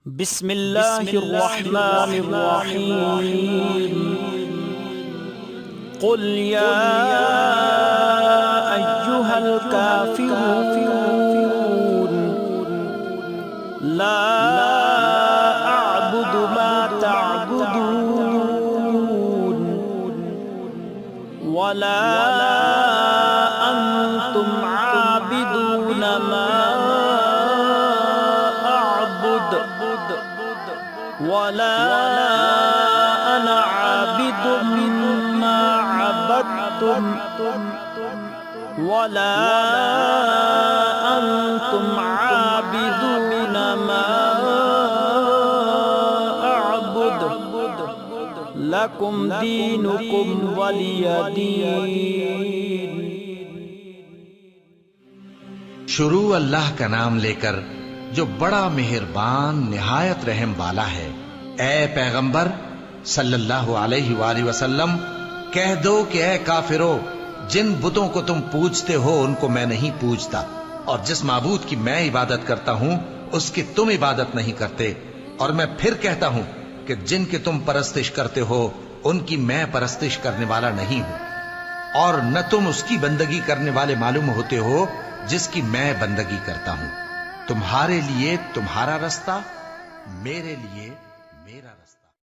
بسم الله الرحمن الرحيم قل يا أيها الكافرون لا أعبد ما تعبدون ولا أنتم عابدون ما أعبد ولا أنا عابد ما عبدتم ولا أنتم عابدون ما أعبد لكم دينكم ولي دين۔ شروع اللہ کا نام لے کر جو بڑا مہربان نہایت رحم والا ہے۔ اے پیغمبر صلی اللہ علیہ وآلہ وسلم کہہ دو کہ اے کافرو، جن بتوں کو تم پوجتے ہو ان کو میں نہیں پوجتا، اور جس معبود کی میں عبادت کرتا ہوں اس کی تم عبادت نہیں کرتے، اور میں پھر کہتا ہوں کہ جن کی تم پرستش کرتے ہو ان کی میں پرستش کرنے والا نہیں ہوں، اور نہ تم اس کی بندگی کرنے والے معلوم ہوتے ہو جس کی میں بندگی کرتا ہوں۔ تمہارے لیے تمہارا رستہ، میرے لیے